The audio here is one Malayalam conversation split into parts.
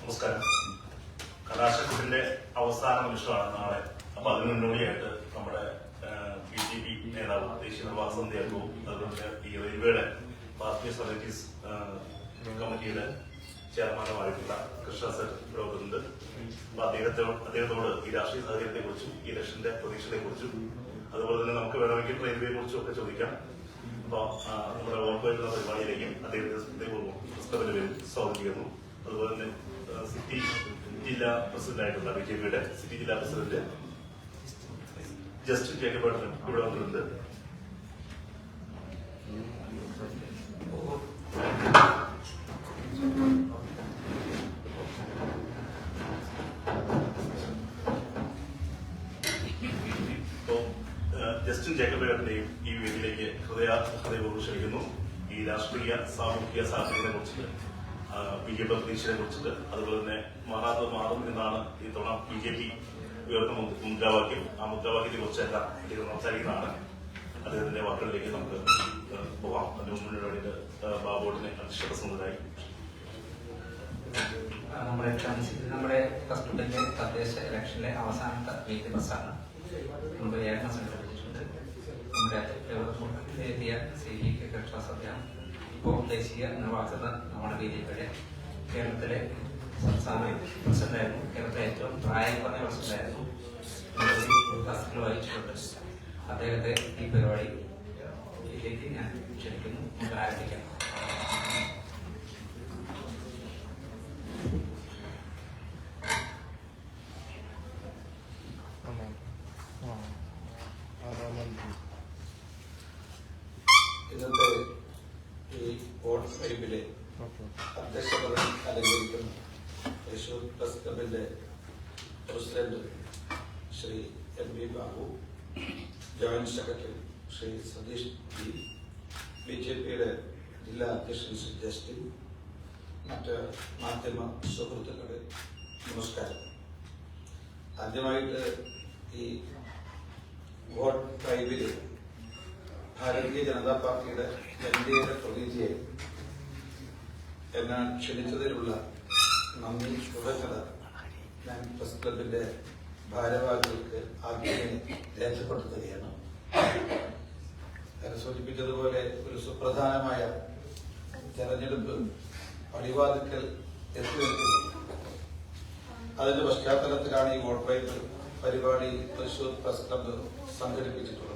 നമസ്കാരം. കലാശക്കുട്ടിന്റെ അവസാന നിമിഷമാണ് നാളെ. അപ്പൊ അതിന് മുന്നോടിയായിട്ട് നമ്മുടെ BJP നേതാവ് ദേശീയ നിർവാഹക സമിതി അംഗവും അതുപോലെ ഈ റെയിൽവേയുടെ പാർട്ടി സർവീസ് കമ്മിറ്റിയുടെ ചെയർമാനുമായിട്ടുള്ള കൃഷ്ണ സർ ഇവിടെ വന്നിട്ടുണ്ട്. അപ്പൊ അദ്ദേഹത്തോട് ഈ രാഷ്ട്രീയ സാഹചര്യത്തെ കുറിച്ചും ഈ ഇലക്ഷന്റെ പ്രതീക്ഷയെ കുറിച്ചും അതുപോലെ തന്നെ നമുക്ക് വേണമെങ്കിൽ റെയിൽവേയെ കുറിച്ചും ഒക്കെ ചോദിക്കാം. അപ്പൊ നമ്മുടെ ഓർമ്മ പരിപാടിയിലേക്കും അദ്ദേഹത്തിന്റെ പുസ്തകത്തിന്റെ പേരിൽ സ്വാഗതം ചെയ്യുന്നു. അതുപോലെ തന്നെ സിറ്റി ജില്ലാ പ്രസിഡന്റായിട്ടുള്ള BJPയുടെ സിറ്റി ജില്ലാ പ്രസിഡന്റ് ജസ്റ്റിൻ ജേക്കബേട്ടനും ഇവിടെ വന്നിട്ടുണ്ട്. ജസ്റ്റിൻ ജേക്കബേട്ടന്റെയും ഈ വേദിയിലേക്ക് ഹൃദയപൂർവ്വം ക്ഷണിക്കുന്നു. ഈ രാഷ്ട്രീയ സാമൂഹിക സാഹചര്യത്തെ കുറിച്ചിട്ട് BJP പ്രതീക്ഷയെ കുറിച്ചിട്ട് അതുപോലെ തന്നെ മാറും എന്നാണ് ഈ തവണ BJP ഉയർന്ന മുദ്രാവാക്യം. ആ മുദ്രാവാക്യത്തെ കുറിച്ചെല്ലാം അദ്ദേഹം സംസാരിക്കുന്നതാണ്. അദ്ദേഹത്തിന്റെ വാക്കുകളിലേക്ക് നമുക്ക് പോകാം. അതിന് മുന്നിട്ട് വേണ്ടിയിട്ട് ബാബുവിനെ അധ്യക്ഷത സമുദായി നമ്മുടെ ഫസ്റ്റ് തദ്ദേശ ഇലക്ഷനിലെ അവസാനത്തെ വീക്ക് ബസ്സാണ് നമ്മൾ ഏകനം സംഘടിപ്പിച്ചിട്ടുണ്ട്. നമ്മുടെ എത്തിയ CE കൃഷ്ണസഭയാണ് ഇപ്പോൾ ദേശീയ നിർവാഹക നമ്മുടെ BJPയുടെ കേരളത്തിലെ സംസ്ഥാന പ്രസിഡന്റായിരുന്നു. കേരളത്തിലെ ഏറ്റവും പ്രായം കുറഞ്ഞ പ്രസിഡന്റായിരുന്നു. കസ്റ്റഡിയിൽ വഹിച്ചിട്ടുണ്ട്. അദ്ദേഹത്തെ ഈ പരിപാടിയിലേക്ക് ഞാൻ ക്ഷണിക്കുന്നു. നമുക്ക് ആരംഭിക്കാം. ഇന്നത്തെ ഈ വോട്ട് ഫൈവിലെ അധ്യക്ഷ പദവി അലങ്കരിക്കുന്ന തൃശൂർ പ്രസ് ക്ലബിന്റെ president Shri MB Babu, joint secretary Shri Satheesh P, BJPയുടെ ജില്ലാ അധ്യക്ഷൻ ശ്രീ ജസ്റ്റിൻ, മറ്റ് മാധ്യമ സുഹൃത്തുക്കളെ നമസ്കാരം. ആദ്യമായിട്ട് ഈ വോട്ട് ഫൈവില് ഭാരതീയ ജനതാ പാർട്ടിയുടെ NDAയുടെ പ്രതിനിധിയെ എന്നെ ക്ഷണിച്ചതിലുള്ള നന്ദി കൃതജ്ഞത ഞാൻ പ്രസ് ക്ലബിന്റെ ഭാരവാഹികൾക്ക് ആദ്യമേ രേഖപ്പെടുത്തുകയാണ്. ഞാൻ സൂചിപ്പിച്ചതുപോലെ ഒരു സുപ്രധാനമായ തെരഞ്ഞെടുപ്പ് പടിവാതിക്കൽ എത്തി നിൽക്കുന്നു. അതിന്റെ പശ്ചാത്തലത്തിലാണ് ഈ വോട്ട് ഫൈവ് പരിപാടി തൃശൂർ പ്രസ് ക്ലബ് സംഘടിപ്പിച്ചിട്ടുള്ളത്.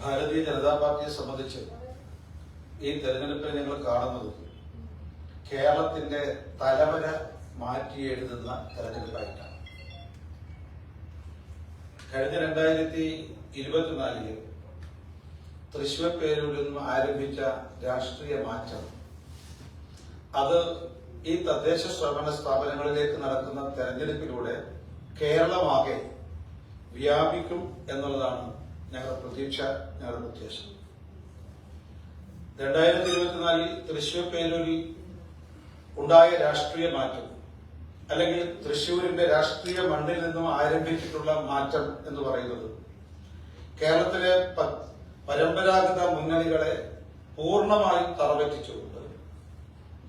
ഭാരതീയ ജനതാ പാർട്ടിയെ സംബന്ധിച്ച് ഈ തെരഞ്ഞെടുപ്പിൽ ഞങ്ങൾ കാണുന്നത് കേരളത്തിന്റെ തലവര മാറ്റി എഴുതുന്ന തെരഞ്ഞെടുപ്പായിട്ടാണ്. കഴിഞ്ഞ 2024 തൃശ്ശൂർ പേരൂരിൽ നിന്നും ആരംഭിച്ച രാഷ്ട്രീയ മാറ്റം അത് ഈ തദ്ദേശ സ്വയംഭരണ സ്ഥാപനങ്ങളിലേക്ക് നടക്കുന്ന തെരഞ്ഞെടുപ്പിലൂടെ കേരളമാകെ വ്യാപിക്കും എന്നുള്ളതാണ് ഞങ്ങളുടെ പ്രതീക്ഷ, ഞങ്ങളുടെ ഉദ്ദേശം. 2024 തൃശ്ശൂർ പേരൂരിൽ ഉണ്ടായ രാഷ്ട്രീയ മാറ്റം അല്ലെങ്കിൽ തൃശ്ശൂരിന്റെ രാഷ്ട്രീയ മണ്ണിൽ നിന്നും ആരംഭിച്ചിട്ടുള്ള മാറ്റം എന്ന് പറയുന്നത് കേരളത്തിലെ പരമ്പരാഗത മുന്നണികളെ പൂർണ്ണമായും തറപറ്റിച്ചുകൊണ്ട്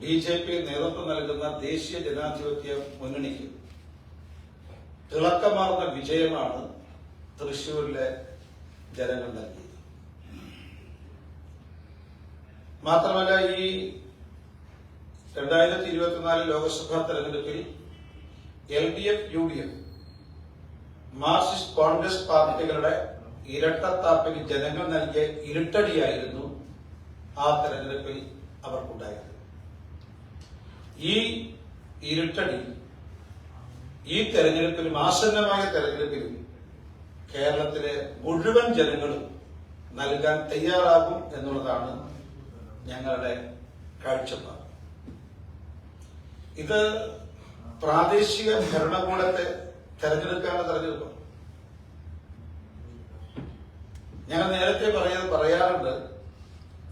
BJP നേതൃത്വം നൽകുന്ന ദേശീയ ജനാധിപത്യ മുന്നണിക്ക് തിളക്കമാർന്ന വിജയമാണ് തൃശ്ശൂരിലെ ജനങ്ങൾ നൽകിയത്. മാത്രമല്ല, ഈ 2024 ലോക്സഭാ തെരഞ്ഞെടുപ്പിൽ LDF, UDF, മാർക്സിസ്റ്റ് കോൺഗ്രസ് പാർട്ടികളുടെ ഇരട്ടത്താപ്പിൽ ജനങ്ങൾ നൽകിയ ഇരുട്ടടിയായിരുന്നു ആ തെരഞ്ഞെടുപ്പിൽ അവർക്കുണ്ടായത്. ഈ ഇരുട്ടടി ഈ തെരഞ്ഞെടുപ്പിലും ആസന്നമായ തെരഞ്ഞെടുപ്പിലും കേരളത്തിലെ മുഴുവൻ ജനങ്ങളും നൽകാൻ തയ്യാറാകും എന്നുള്ളതാണ് ഞങ്ങളുടെ കാഴ്ചപ്പാട്. ഇത് പ്രാദേശിക ഭരണകൂടത്തെ തെരഞ്ഞെടുക്കാനുള്ള തെരഞ്ഞെടുപ്പാണ്. ഞങ്ങൾ നേരത്തെ പറയാറുണ്ട്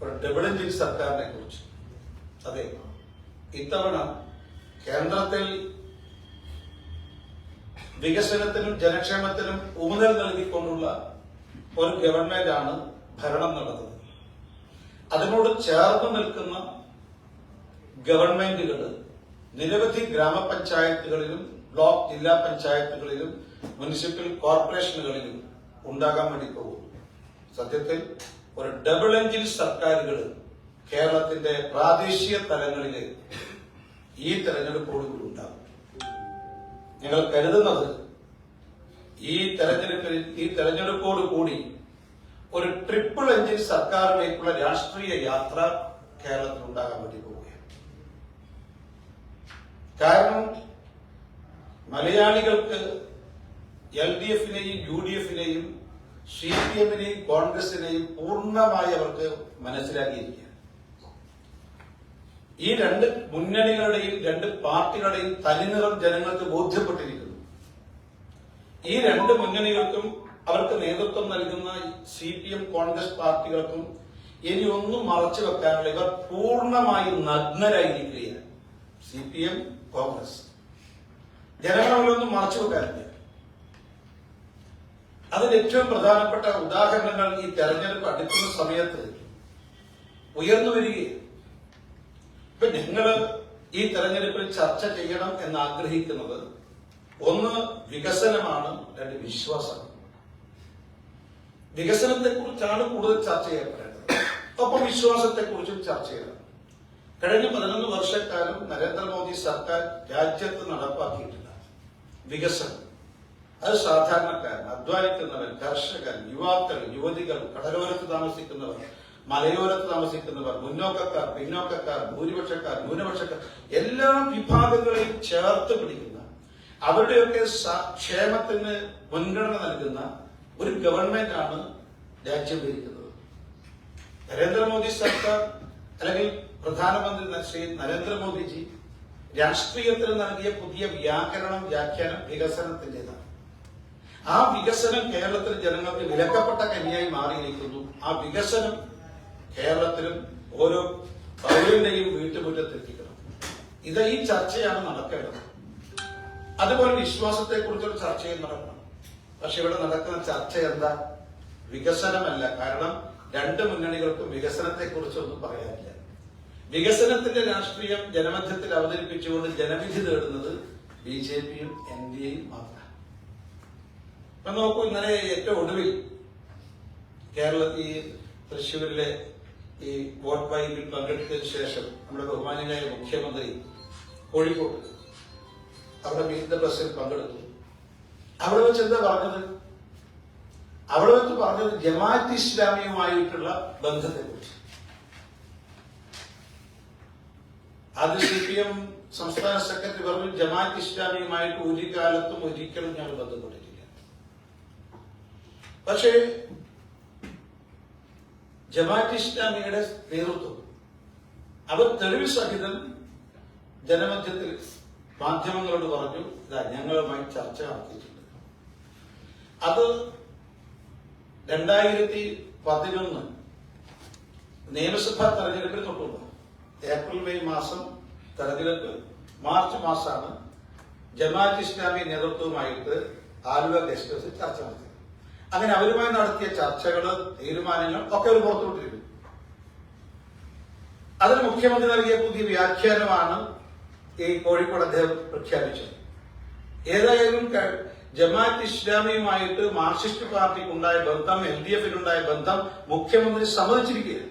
ഒരു ഡബിൾ എഞ്ചിൻ സർക്കാരിനെ കുറിച്ച്. അതെ, ഇത്തവണ കേന്ദ്രത്തിൽ വികസനത്തിനും ജനക്ഷേമത്തിനും ഊന്നൽ നൽകിക്കൊണ്ടുള്ള ഒരു ഗവൺമെന്റാണ് ഭരണം നടന്നത്. അതിനോട് ചേർന്ന് നിൽക്കുന്ന ഗവൺമെന്റുകൾ നിരവധി ഗ്രാമപഞ്ചായത്തുകളിലും ബ്ലോക്ക് ജില്ലാ പഞ്ചായത്തുകളിലും മുനിസിപ്പൽ കോർപ്പറേഷനുകളിലും ഉണ്ടാകാൻ വേണ്ടി പോകുന്നു. സത്യത്തിൽ ഒരു ഡബിൾ എഞ്ചിൻ സർക്കാരുകൾ കേരളത്തിന്റെ പ്രാദേശിക തലങ്ങളിൽ ഈ തെരഞ്ഞെടുപ്പോടുകൂടി ഉണ്ടാകും. ഞങ്ങൾ കരുതുന്നത് ഈ തെരഞ്ഞെടുപ്പോടുകൂടി ഒരു ട്രിപ്പിൾ എഞ്ചിൻ സർക്കാരിലേക്കുള്ള രാഷ്ട്രീയ യാത്ര കേരളത്തിൽ ഉണ്ടാകാൻ വേണ്ടി പോവുകയാണ്. കാരണം മലയാളികൾക്ക് LDFനെയും UDFനെയും CPMനെയും കോൺഗ്രസിനെയും പൂർണ്ണമായി അവർക്ക് മനസ്സിലാക്കിയിരിക്കുകയാണ്. ഈ രണ്ട് മുന്നണികളുടെയും രണ്ട് പാർട്ടികളുടെയും തനിനിറം ജനങ്ങൾക്ക് ബോധ്യപ്പെട്ടിരിക്കുന്നു. ഈ രണ്ട് മുന്നണികൾക്കും അവർക്ക് നേതൃത്വം നൽകുന്ന CPM കോൺഗ്രസ് പാർട്ടികൾക്കും ഇനി ഒന്നും മറച്ചു വെക്കാനുള്ള ഇവർ പൂർണ്ണമായും നഗ്നരായിരിക്കുകയാണ്. CPM കോൺഗ്രസ് ജനങ്ങളൊന്നും മറച്ചു വെക്കാനില്ല. അതിന് ഏറ്റവും പ്രധാനപ്പെട്ട ഉദാഹരണങ്ങൾ ഈ തെരഞ്ഞെടുപ്പ് അടുക്കുന്ന സമയത്ത് ഉയർന്നു വരികയാണ്. ഇപ്പൊ ഞങ്ങള് ഈ തെരഞ്ഞെടുപ്പിൽ ചർച്ച ചെയ്യണം എന്ന് ആഗ്രഹിക്കുന്നത് ഒന്ന് വികസനമാണ്, രണ്ട് വിശ്വാസം. വികസനത്തെ കുറിച്ചാണ് കൂടുതൽ ചർച്ച ചെയ്യപ്പെടേണ്ടത്. ഒപ്പം വിശ്വാസത്തെ കുറിച്ചും ചർച്ച ചെയ്യണം. കഴിഞ്ഞ 11 വർഷക്കാലം നരേന്ദ്രമോദി സർക്കാർ രാജ്യത്ത് നടപ്പാക്കിയിട്ടില്ല വികസനം. അത് സാധാരണക്കാരൻ, അധ്വാനിക്കുന്നവർ, കർഷകർ, യുവാക്കൾ, യുവതികൾ, കടലോരത്ത് താമസിക്കുന്നവർ, മലയോരത്ത് താമസിക്കുന്നവർ, മുന്നോക്കക്കാർ, പിന്നോക്കക്കാർ, ഭൂരിപക്ഷക്കാർ, ന്യൂനപക്ഷക്കാർ, എല്ലാ വിഭാഗങ്ങളെയും ചേർത്ത് പിടിക്കുന്ന അവരുടെയൊക്കെ ക്ഷേമത്തിന് മുൻഗണന നൽകുന്ന ഒരു ഗവൺമെന്റ് ആണ് രാജ്യം ഭരിക്കുന്നത്. നരേന്ദ്രമോദി സർക്കാർ അല്ലെങ്കിൽ പ്രധാനമന്ത്രി ശ്രീ നരേന്ദ്രമോദിജി രാഷ്ട്രീയത്തിന് നൽകിയ പുതിയ വ്യാഖ്യാനം വികസനത്തിൻ്റെതാണ്. ആ വികസനം കേരളത്തിലെ ജനങ്ങൾക്ക് വിലക്കപ്പെട്ട കനിയായി മാറിയിരിക്കുന്നു. ആ വികസനം കേരളത്തിലും ഓരോ പൗരന്റെയും വീട്ടുമുറ്റത്തെത്തിക്കണം. ഈ ചർച്ചയാണ് നടക്കേണ്ടത്. അതുപോലെ വിശ്വാസത്തെ കുറിച്ചൊരു ചർച്ചയും നടക്കണം. പക്ഷെ ഇവിടെ നടക്കുന്ന ചർച്ച എന്താ? വികസനമല്ല. കാരണം രണ്ട് മുന്നണികൾക്കും വികസനത്തെ കുറിച്ചൊന്നും പറയാനില്ല. വികസനത്തിന്റെ രാഷ്ട്രീയം ജനമധ്യത്തിൽ അവതരിപ്പിച്ചുകൊണ്ട് ജനവിധി നേടുന്നത് BJPയും NDAയും മാത്രമാണ്. ഇപ്പൊ നോക്കൂ, ഇന്നലെ ഏറ്റവും ഒടുവിൽ കേരളത്തിൽ തൃശ്ശൂരിലെ ഈ വോട്ട് ബാങ്കിൽ പങ്കെടുത്തതിന് ശേഷം നമ്മുടെ ബഹുമാന്യനായ മുഖ്യമന്ത്രി കോഴിക്കോട് അവിടെ മീറ്റ് ദ പ്രസിൽ പങ്കെടുത്തു. അവിടെ വെച്ച് എന്താ പറഞ്ഞത്? അവിടെ വെച്ച് പറഞ്ഞത് ജമാഅത്ത് ഇസ്ലാമിയുമായിട്ടുള്ള ബന്ധത്തെക്കുറിച്ച്. അത് CPM സംസ്ഥാന സെക്രട്ടറി പറഞ്ഞു, ജമാഅത്ത് ഇസ്ലാമിയുമായിട്ട് ഒരു കാലത്തും ഒരിക്കലും ഞങ്ങൾ ബന്ധപ്പെട്ടിട്ടില്ല. പക്ഷേ ജമാഅത്ത് ഇസ്ലാമിയുടെ നേതൃത്വം അവർ തെളിവ് സഹിതം ജനമധ്യത്തിൽ മാധ്യമങ്ങളോട് പറഞ്ഞു, ഇതാ ഞങ്ങളുമായി ചർച്ച നടത്തിയിട്ടുണ്ട്. അത് 2011 നിയമസഭാ തെരഞ്ഞെടുപ്പിന് തൊട്ടുള്ള ഏപ്രിൽ മെയ് മാസം തെരഞ്ഞെടുപ്പ്, മാർച്ച് മാസമാണ് ജമാഅത്ത് ഇസ്ലാമി നേതൃത്വവുമായിട്ട് ആലുവ ഗസ്റ്റ് ഹൗസിൽ ചർച്ച നടത്തിയത്. അങ്ങനെ അവരുമായി നടത്തിയ ചർച്ചകൾ, തീരുമാനങ്ങൾ ഒക്കെ അവർ പുറത്തുവിട്ടിരുന്നു. അതിന് മുഖ്യമന്ത്രി നൽകിയ പുതിയ വ്യാഖ്യാനമാണ് ഈ കോഴിക്കോട് അദ്ദേഹം പ്രഖ്യാപിച്ചത്. ഏതായാലും ജമാഅത്ത് ഇസ്ലാമിയുമായിട്ട് മാർക്സിസ്റ്റ് പാർട്ടിക്ക് ഉണ്ടായ ബന്ധം, LDFിനുണ്ടായ ബന്ധം മുഖ്യമന്ത്രി സമ്മതിച്ചിരിക്കുകയാണ്.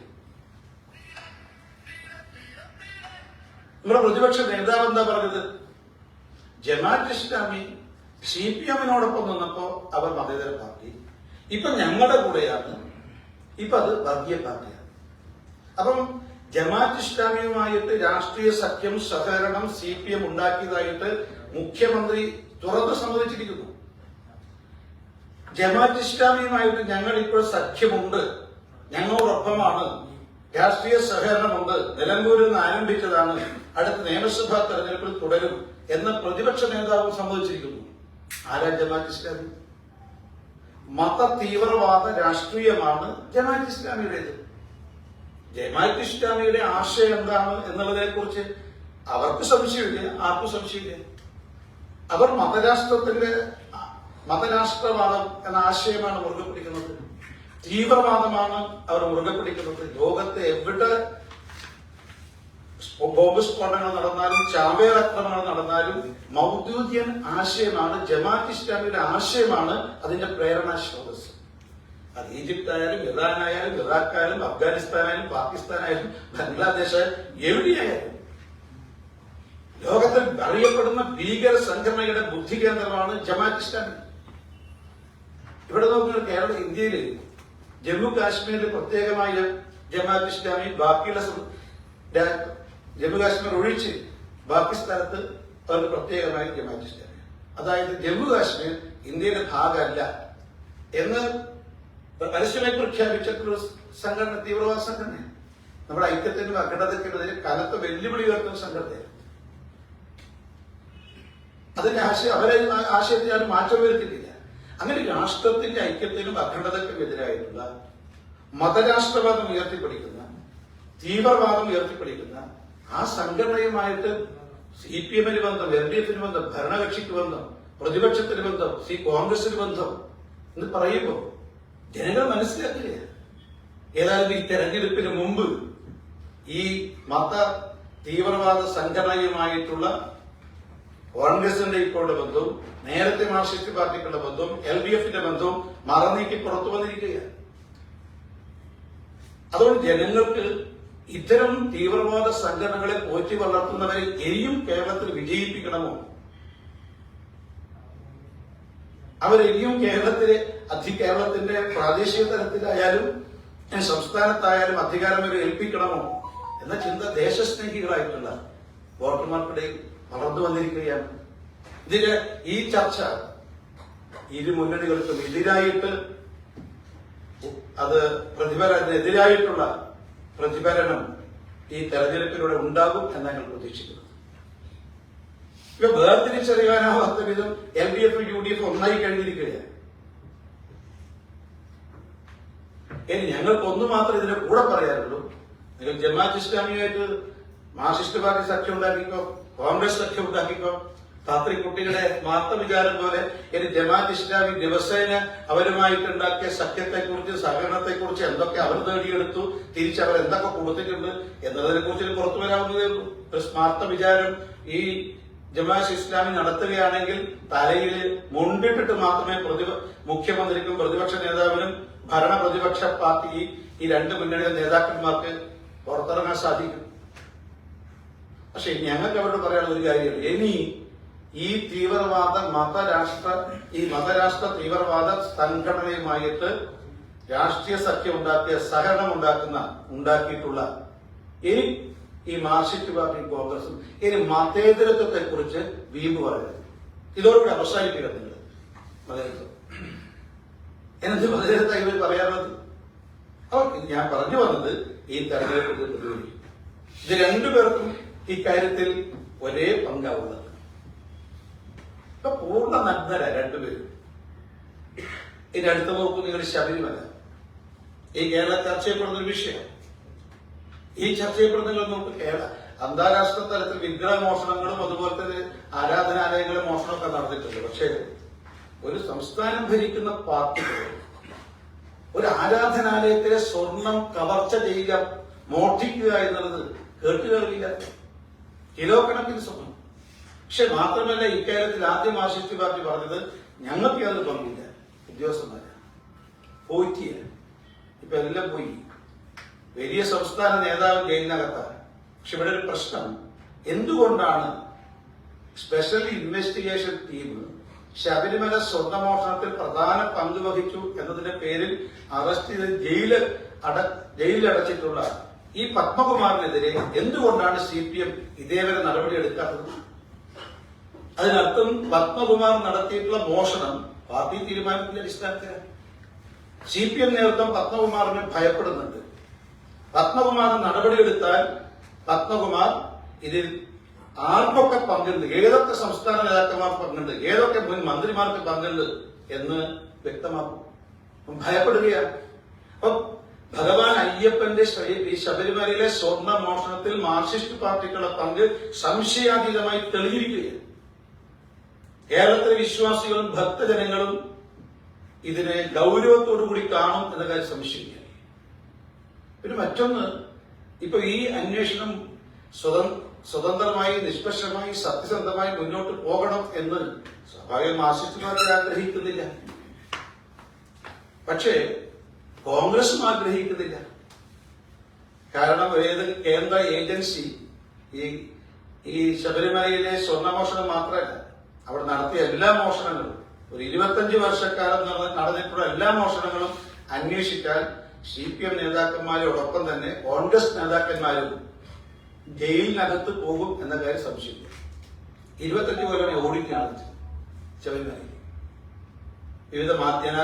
നമ്മുടെ പ്രതിപക്ഷ നേതാവ് എന്താ പറഞ്ഞത്? ജമാഅത്ത് ഇസ്ലാമി CPMനോടൊപ്പം നിന്നപ്പോ അവർ മതേതര പാർട്ടി, ഇപ്പൊ ഞങ്ങളുടെ കൂടെയാണ്, ഇപ്പൊ അത് വർഗീയ പാർട്ടിയാണ്. അപ്പം ജമാഅത്ത് ഇസ്ലാമിയുമായിട്ട് രാഷ്ട്രീയ സഖ്യം, സഹകരണം CPM ഉണ്ടാക്കിയതായിട്ട് മുഖ്യമന്ത്രി തുറന്ന് സമ്മതിച്ചിരിക്കുന്നു. ജമാഅത്ത് ഇസ്ലാമിയുമായിട്ട് ഞങ്ങൾ ഇപ്പോൾ സഖ്യമുണ്ട്, ഞങ്ങളോടൊപ്പമാണ്, രാഷ്ട്രീയ സഹകരണമുണ്ട്, നിലമ്പൂരിൽ നിന്ന് ആരംഭിച്ചതാണ്, അടുത്ത നിയമസഭാ തെരഞ്ഞെടുപ്പിൽ തുടരും എന്ന പ്രതിപക്ഷ നേതാവ് സമ്മതിച്ചിരിക്കുന്നു. ആരാ ജമാഅത്ത് ഇസ്ലാമി? മത തീവ്രവാദ രാഷ്ട്രീയമാണ് ജമാഅത്ത് ഇസ്ലാമിയുടേത്. ജമാഅത്ത് ഇസ്ലാമിയുടെ ആശയം എന്താണ് എന്നുള്ളതിനെ കുറിച്ച് അവർക്ക് സംശയമില്ല, ആർക്കും സംശയമില്ല. അവർ മതരാഷ്ട്രവാദം എന്ന ആശയമാണ് മുറുകെ പിടിക്കുന്നത്. തീവ്രവാദമാണ് അവർ മുറുകെ പിടിക്കുന്നത്. ലോകത്തെ എവിടെ ബോംബ് സ്ഫോടനങ്ങൾ നടന്നാലും ചാവേർ ആക്രമണങ്ങൾ നടന്നാലും മൗദൂദിയൻ ആശയമാണ്, ജമാഅത്ത് ഇസ്ലാമിയുടെ ആശയമാണ് അതിന്റെ പ്രേരണാ സ്രോതസ്. അത് ഈജിപ്ത് ആയാലും ഇറാനായാലും ഇറാഖായാലും അഫ്ഗാനിസ്ഥാനായാലും പാകിസ്ഥാനായാലും ബംഗ്ലാദേശ് എവിടെയായാലും ലോകത്തിൽ അറിയപ്പെടുന്ന ഭീകര സംഘടനയുടെ ബുദ്ധി കേന്ദ്രമാണ് ജമാഅത്ത് ഇസ്ലാമി. ഇവിടെ നോക്കുന്ന കേരള ഇന്ത്യയിൽ ജമ്മു കാശ്മീരിൽ പ്രത്യേകമായ ജമാഅത്ത് ഇസ്ലാമി, ബാക്കിയുള്ള ജമ്മു കാശ്മീർ ഒഴിച്ച് ബാക്കി സ്ഥലത്ത് അവർക്ക് പ്രത്യേകമായി ജമാഅത്ത് ഇസ്ലാമി. അതായത് ജമ്മു കാശ്മീർ ഇന്ത്യയുടെ ഭാഗമല്ല എന്ന് പരസ്യമായി പ്രഖ്യാപിച്ചിട്ടുള്ള സംഘടന തീവ്രവാദ സംഘടനയാണ്. നമ്മുടെ ഐക്യത്തിനും അഖണ്ഡതയ്ക്കെതിരെ കനത്ത വെല്ലുവിളി ഉയർത്തുന്ന സംഘടനയാണ്. അതിന്റെ അവരെ ആശയത്തിൽ ആരും മാറ്റം വരുത്തിയിട്ടില്ല. അങ്ങനെ രാഷ്ട്രത്തിന്റെ ഐക്യത്തിനും അഖണ്ഡതയ്ക്കും എതിരായിട്ടുള്ള മതരാഷ്ട്രവാദം ഉയർത്തിപ്പിടിക്കുന്ന, തീവ്രവാദം ഉയർത്തിപ്പിടിക്കുന്ന ആ സംഘടനയുമായിട്ട് CPM-ന് ബന്ധം, LDF-ന് ബന്ധം, ഭരണകക്ഷിക്ക് ബന്ധം, പ്രതിപക്ഷത്തിന് ബന്ധം, കോൺഗ്രസിന് ബന്ധം എന്ന് പറയുമ്പോൾ ജനങ്ങൾ മനസ്സിലാക്കില്ല. ഏതായാലും ഈ തെരഞ്ഞെടുപ്പിന് മുമ്പ് ഈ മത തീവ്രവാദ സംഘടനയുമായിട്ടുള്ള കോൺഗ്രസിന്റെ ഇപ്പോഴുള്ള ബന്ധവും നേരത്തെ മാർക്സിസ്റ്റ് പാർട്ടിക്കുള്ള ബന്ധവും LDF-ന്റെ ബന്ധവും മറനീക്കി പുറത്തു വന്നിരിക്കുകയാണ്. അതുകൊണ്ട് ജനങ്ങൾക്ക് ഇത്തരം തീവ്രവാദ സംഘടനകളെ പോറ്റി വളർത്തുന്നവരെ ഇനിയും കേരളത്തിൽ വിജയിപ്പിക്കണമോ, അവരിനിയും കേരളത്തിന്റെ പ്രാദേശിക തലത്തിലായാലും സംസ്ഥാനത്തായാലും അധികാരം വരെ ഏൽപ്പിക്കണമോ എന്ന ചിന്ത ദേശസ്നേഹികളായിട്ടുള്ള വോട്ടർമാർക്കിടയിൽ വളർന്നു വന്നിരിക്കുകയാണ്. ഇതിന് ഈ ചർച്ച ഇരു മുന്നണികൾക്കും എതിരായിട്ട് അതിനെതിരായിട്ടുള്ള പ്രതിഫലനം ഈ തെരഞ്ഞെടുപ്പിലൂടെ ഉണ്ടാകും എന്ന് ഞങ്ങൾ പ്രതീക്ഷിക്കുന്നു. ഇപ്പൊ വേർതിരിച്ചറിയാനാവാത്ത വിധം LDF UDF ഒന്നായി കഴിഞ്ഞിരിക്കുകയാണ്. ഇനി ഞങ്ങൾക്ക് ഒന്ന് മാത്രം ഇതിന്റെ കൂടെ പറയാനുള്ളൂ. നിങ്ങൾ ജമാഅത്ത് ഇസ്ലാമിയുമായിട്ട് മാർക്സിസ്റ്റ് പാർട്ടി സഖ്യം ഉണ്ടാക്കിക്കോ, കോൺഗ്രസ് സഖ്യം ഉണ്ടാക്കിക്കോ, താത്രി കുട്ടികളുടെ മാർത്ത വിചാരം പോലെ ഇനി ജമാഅത്ത് ഇസ്ലാമി ദിവസേന അവരുമായിട്ടുണ്ടാക്കിയ സഖ്യത്തെക്കുറിച്ച്, സഹകരണത്തെക്കുറിച്ച് എന്തൊക്കെ അവർ നേടിയെടുത്തു, തിരിച്ചവർ എന്തൊക്കെ കൊടുത്തിട്ടുണ്ട് എന്നതിനെ കുറിച്ച് പുറത്തു വരാവുന്നതേ ഉള്ളൂ. ഒരു സ്മാർത്ത വിചാരം ഈ ജമാഅത്ത് ഇസ്ലാമി നടത്തുകയാണെങ്കിൽ തലയിൽ മുണ്ടിട്ടിട്ട് മാത്രമേ മുഖ്യമന്ത്രിക്കും പ്രതിപക്ഷ നേതാവിനും ഭരണ പ്രതിപക്ഷ പാർട്ടി ഈ രണ്ട് മുന്നണിയുടെ നേതാക്കന്മാർക്ക് പുറത്തിറങ്ങാൻ സാധിക്കും. പക്ഷെ ഞങ്ങൾക്ക് അവരോട് പറയാനുള്ള ഒരു കാര്യമുണ്ട്. ഇനി ഈ തീവ്രവാദ മതരാഷ്ട്ര തീവ്രവാദ സംഘടനയുമായിട്ട് രാഷ്ട്രീയ സഖ്യം ഉണ്ടാക്കിയ, സഹകരണം ഉണ്ടാക്കിയിട്ടുള്ള ഇനി ഈ മാർക്സിസ്റ്റ് പാർട്ടിയും കോൺഗ്രസും ഇനി മതേതരത്വത്തെ കുറിച്ച് വീമ്പ് പറയുന്നത് ഇതോടുകൂടി അവസാനിപ്പിക്കുക. നിങ്ങൾ മതേതരത്വം എന്ത് മതേതരത്വം ഇവർ പറയാറുള്ളത്? അപ്പോൾ ഞാൻ പറഞ്ഞു വന്നത് ഈ തെരഞ്ഞെടുപ്പ് പ്രതികരിക്കും. ഇത് രണ്ടുപേർക്കും ഇക്കാര്യത്തിൽ ഒരേ പങ്കാവുള്ളത്. ഇപ്പൊ പൂർണ്ണ നഗ്നര രണ്ടുപേരും. ഇനി അടുത്ത നോക്കൂ, നിങ്ങൾ ശബരിമല ഈ കേരള ചർച്ച ചെയ്യപ്പെടുന്ന ഒരു വിഷയം. ഈ ചർച്ച ചെയ്യപ്പെടുന്ന നിങ്ങൾ നോക്ക്, കേരള അന്താരാഷ്ട്ര തലത്തിൽ വിഗ്രഹ മോഷണങ്ങളും അതുപോലെ തന്നെ ആരാധനാലയങ്ങളും മോഷണമൊക്കെ നടന്നിട്ടുണ്ട്. പക്ഷേ ഒരു സംസ്ഥാനം ഭരിക്കുന്ന പാർട്ടികൾ ഒരു ആരാധനാലയത്തിലെ സ്വർണം കവർച്ച ചെയ്യുക, മോഷ്ടിക്കുക എന്നുള്ളത് കേട്ടുകേൾവില്ല. കിലോ കണക്കിന് സ്വർണം. പക്ഷെ മാത്രമല്ല, ഇക്കാര്യത്തിൽ ആദ്യം മാർക്സിസ്റ്റ് പാർട്ടി പറഞ്ഞത് ഞങ്ങൾക്ക് യാതൊരു പങ്കില്ല, ഉദ്യോഗസ്ഥന്മാരാണ്, പോയിട്ടില്ല. ഇപ്പൊ എല്ലാം പോയി. വലിയ സംസ്ഥാന നേതാവ് ജയിലിനകത്താണ്. പക്ഷെ ഇവിടെ ഒരു പ്രശ്നം, എന്തുകൊണ്ടാണ് സ്പെഷ്യൽ ഇൻവെസ്റ്റിഗേഷൻ ടീം ശബരിമല സ്വർണ്ണമോഷണത്തിൽ പ്രധാന പങ്ക് വഹിച്ചു എന്നതിന്റെ പേരിൽ അറസ്റ്റ് ചെയ്ത് ജയിലിലടച്ചിട്ടുള്ള ഈ പത്മകുമാറിനെതിരെ എന്തുകൊണ്ടാണ് CPM ഇതേവരെ നടപടിയെടുക്കാത്തത്? അതിനർത്ഥം പത്മകുമാർ നടത്തിയിട്ടുള്ള മോഷണം പാർട്ടി തീരുമാനത്തിന്റെ അടിസ്ഥാനത്തിലാണ്. CPM നേതൃത്വം പത്മകുമാറിനെ ഭയപ്പെടുന്നുണ്ട്. പത്മകുമാർ നടപടിയെടുത്താൽ പത്മകുമാർ ഇതിൽ ആർക്കൊക്കെ പങ്കുണ്ട്, ഏതൊക്കെ സംസ്ഥാന നേതാക്കന്മാർ പങ്കുണ്ട്, ഏതൊക്കെ മുൻ മന്ത്രിമാർക്ക് പങ്കുണ്ട് എന്ന് വ്യക്തമാക്കും. ഭയപ്പെടുകയാണ്. അപ്പൊ ഭഗവാൻ അയ്യപ്പന്റെ ഈ ശബരിമലയിലെ സ്വർണ്ണ മോഷണത്തിൽ മാർക്സിസ്റ്റ് പാർട്ടിക്കുള്ള പങ്ക് സംശയാതീതമായി തെളിഞ്ഞിരിക്കുകയാണ്. കേരളത്തിലെ വിശ്വാസികളും ഭക്തജനങ്ങളും ഇതിനെ ഗൗരവത്തോടു കൂടി കാണും എന്ന കാര്യം സംശയമില്ല. പിന്നെ മറ്റൊന്ന്, ഇപ്പൊ ഈ അന്വേഷണം സ്വതന്ത്രമായി, നിഷ്പക്ഷമായി, സത്യസന്ധമായി മുന്നോട്ട് പോകണം എന്ന് സ്വാഭാവിക മാർക്സിസ്റ്റുകാർ ആഗ്രഹിക്കുന്നില്ല. പക്ഷേ കോൺഗ്രസും ആഗ്രഹിക്കുന്നില്ല. കാരണം ഏത് കേന്ദ്ര ഏജൻസി ഈ ശബരിമലയിലെ സ്വർണ്ണമോഷണം മാത്രമല്ല, അവിടെ നടത്തിയ എല്ലാ മോഷണങ്ങളും, ഒരു 25 വർഷക്കാലം നടന്നിട്ടുള്ള എല്ലാ മോഷണങ്ങളും അന്വേഷിക്കാൻ CPM നേതാക്കന്മാരോടൊപ്പം തന്നെ കോൺഗ്രസ് നേതാക്കന്മാരും ജയിലിനകത്ത് പോകും എന്ന കാര്യം സംശയമില്ല. 25 കൊല്ലം ഓഡിറ്റ് നടത്തി ശബരിമലയിൽ. വിവിധ മാധ്യമ